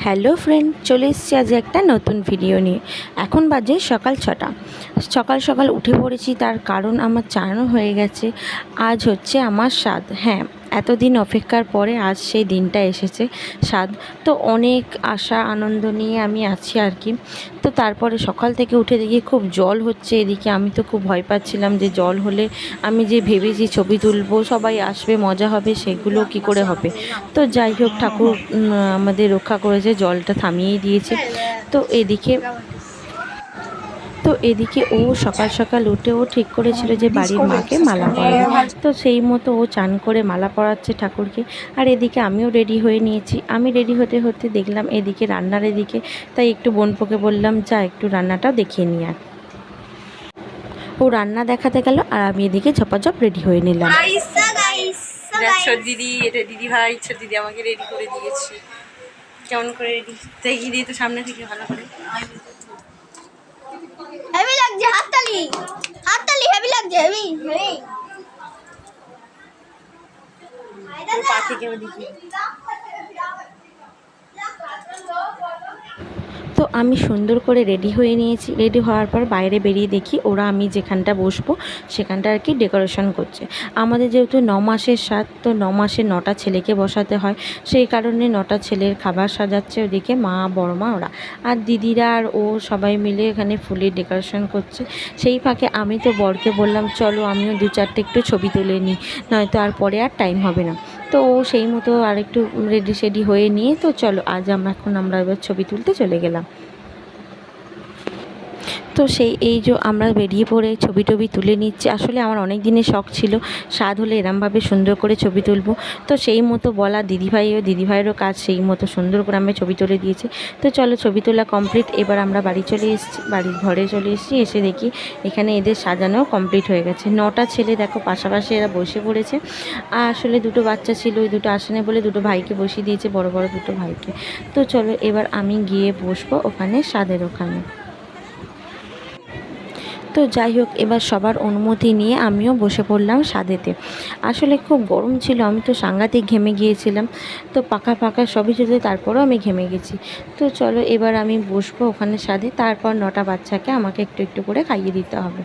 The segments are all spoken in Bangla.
হ্যালো ফ্রেন্ড, চলে এসেছি আজ একটা নতুন ভিডিও নিয়ে। এখন বাজে সকাল 6টা। সকাল সকাল উঠে পড়েছি, তার কারণ আমার চানও হয়ে গেছে। আজ হচ্ছে আমার স্রাদ। হ্যাঁ, এতদিন অপেক্ষার পরে আজ সেই দিনটা এসেছে, স্রাদ। তো অনেক আশা আনন্দ নিয়ে আমি আছি আর কি। তো তারপরে সকাল থেকে উঠে দেখি খুব জল হচ্ছে এদিকে। আমি তো খুব ভয় পাচ্ছিলাম যে জল হলে আমি যে ভেবেছি ছবি তুলবো, সবাই আসবে, মজা হবে, সেগুলো কি করে হবে। তো যাই হোক, ঠাকুর আমাদের রক্ষা করেছে, জলটা থামিয়েই দিয়েছে। তো এদিকে ও সকাল সকাল উঠে ও ঠিক করেছিল যে বাড়ির মাকে মালা পরাবে। তো সেই মতো ও চান করে মালা পরাচ্ছে ঠাকুরকে। আর এদিকে আমিও রেডি হয়ে নিয়েছি। আমি রেডি হতে হতে দেখলাম এদিকে রান্নার এদিকে, তাই একটু বোনপোকে বললাম যা একটু রান্নাটা দেখিয়ে নিয়ে আয়। ও রান্না দেখাতে গেল আর আমি এদিকে ঝপাঝপ রেডি হয়ে নিলাম। দিদি, এটা দিদি ভাই, দিদি আমাকে রেডি করে দিয়েছি। কেমন করে রেডি দেখিয়ে দিয়ে তো সামনে থেকে ভালো করে। হেভি লাগছে, হাততালি হাততালি, হেভি লাগছে, হেভি হেভি। পা থেকে দেখি। তো আমি সুন্দর করে রেডি হয়ে নিয়েছি। রেডি হওয়ার পর বাইরে বেরিয়ে দেখি ওরা আমি যেখানটা বসবো সেখানটা আর কি ডেকোরেশন করছে। আমাদের যেহেতু 9 মাসের স্বাদ, তো 9 মাসে 9টা ছেলেকে বসাতে হয়, সেই কারণে 9টা ছেলের খাবার সাজাচ্ছে ওদিকে মা, বড় মা, ওরা আর দিদিরা আর ও সবাই মিলে এখানে ফুলের ডেকোরেশন করছে। সেই ফাঁকে আমি তো বরকে বললাম চলো আমিও 2-4টে একটু ছবি তুলে নিই, নয়তো আর পরে আর টাইম হবে না। তো ও সেই মতো আর একটু রেডি সেডি হয়ে নিয়ে তো চলো আজ আমরা এবার ছবি তুলতে চলে গেলাম। তো এই যে আমরা বেরিয়ে পড়ে ছবি টবি তুলে নিচ্ছি। আসলে আমার অনেক দিনের শখ ছিল স্বাদ হলে এরমভাবে সুন্দর করে ছবি তুলব। তো সেই মতো বলা দিদিভাইয়েরও কাজ সেই মতো সুন্দর করে আমরা ছবি তুলে দিয়েছি। তো চলো ছবি তোলা কমপ্লিট। এবার আমরা বাড়ির ঘরে চলে এসেছি। এসে দেখি এখানে এদের সাজানো কমপ্লিট হয়ে গেছে। 9টা ছেলে দেখো পাশাপাশি এরা বসে পড়েছে। আর আসলে 2টো বাচ্চা ছিল, ওই 2টো আসেনি বলে 2টো ভাইকে বসিয়ে দিয়েছে, বড় 2টো ভাইকে। তো চলো এবার আমি গিয়ে বসবো ওখানে স্বাদের ওখানে। তো যাই হোক, এবার সবার অনুমতি নিয়ে আমিও বসে পড়লাম স্বাদেতে। আসলে খুব গরম ছিল, আমি তো সাংঘাতিক ঘেমে গিয়েছিলাম। তো পাকা সবই যদি, তারপরেও আমি ঘেমে গেছি। তো চলো এবার আমি বসবো ওখানে স্বাদে। তারপর 9টা বাচ্চাকে আমাকে একটু একটু করে খাইয়ে দিতে হবে।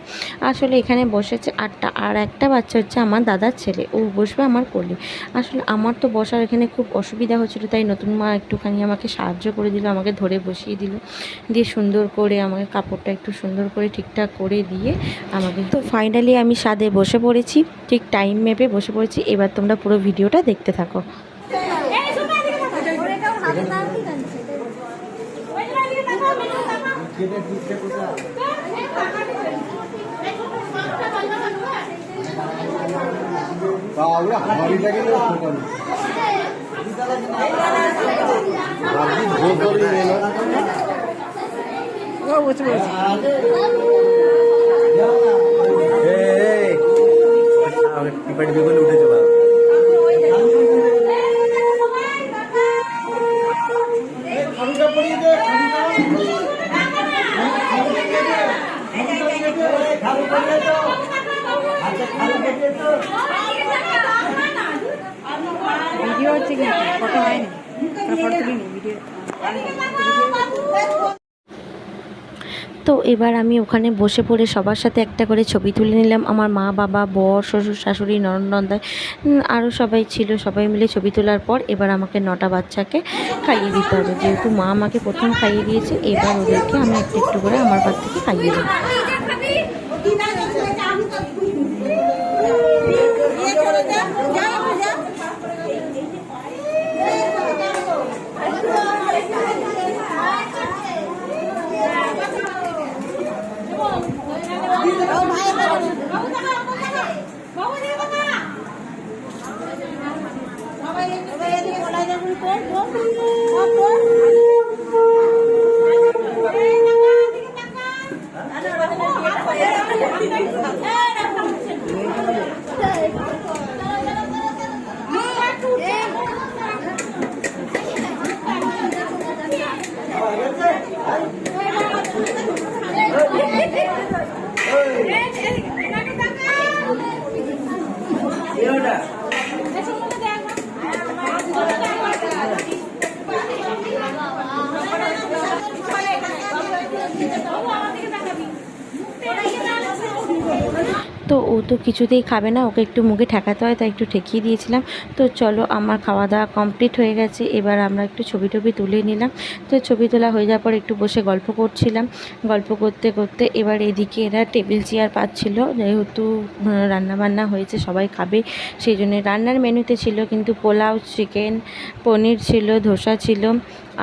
আসলে এখানে বসেছে 8টা, আর একটা বাচ্চা হচ্ছে আমার দাদার ছেলে, ও বসবে আমার কোলে। আসলে আমার তো বসার এখানে খুব অসুবিধা হচ্ছিলো, তাই নতুন মা একটুখানি আমাকে সাহায্য করে দিল, আমাকে ধরে বসিয়ে দিল, দিয়ে সুন্দর করে আমাকে কাপড়টা একটু সুন্দর করে ঠিকঠাক করে দিয়ে আমাকে। তো ফাইনালি আমি স্বাদে বসে পড়েছি, ঠিক টাইম মেপে বসে পড়েছি। এবার তোমরা পুরো ভিডিওটা দেখতে থাকো। উঠে চলা ভিডিও হচ্ছে কি ফটো হয় না, ফটো তুলিনি ভিডিও। তো এবার আমি ওখানে বসে পড়ে সবার সাথে একটা করে ছবি তুলে নিলাম। আমার মা, বাবা, বর, শ্বশুর, শাশুড়ি, ননদ, আরও সবাই ছিল। সবাই মিলে ছবি তোলার পর এবার আমাকে 9টা বাচ্চাকে খাইয়ে দিতে হবে। যেহেতু মা আমাকে প্রথম খাইয়ে দিয়েছে, এবার ওদেরকে আমি একটু একটু করে আমার পাত থেকে খাইয়ে দেবো। তো ও তো কিছুতেই খাবে না, ওকে একটু মুখে ঠেকাতে হয়, তাই একটু ঠেকিয়ে দিয়েছিলাম। তো চলো আমার খাওয়া দাওয়া কমপ্লিট হয়ে গেছে, এবার আমরা একটু ছবি টবি তুলে নিলাম। তো ছবি তোলা হয়ে যাওয়ার পর একটু বসে গল্প করছিলাম। গল্প করতে করতে এবার এদিকে এরা টেবিল চেয়ার পাচ্ছিল, যেহেতু রান্নাবান্না হয়েছে সবাই খাবে সেই জন্য। রান্নার মেনুতে ছিল কিন্তু পোলাও, চিকেন, পনির ছিল, ধোসা ছিল,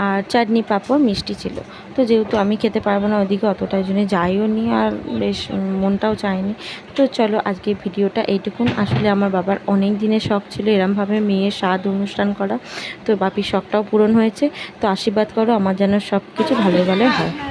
আর চাটনি, পাঁপড়, মিষ্টি ছিল। তো যেহেতু আমি খেতে পারবো না ওদিকে অতটাই জন্য যাইও নি, আর বেশ মনটাও চায়নি। তো চলো আজকে ভিডিওটা এইটুকুন। আসলে আমার বাবার অনেক দিনের শখ ছিল এরমভাবে মেয়ের স্বাদ অনুষ্ঠান করা, তো বাপির শখটাও পূরণ হয়েছে। তো আশীর্বাদ করো আমার যেন সব কিছু ভালোই ভালো হয়।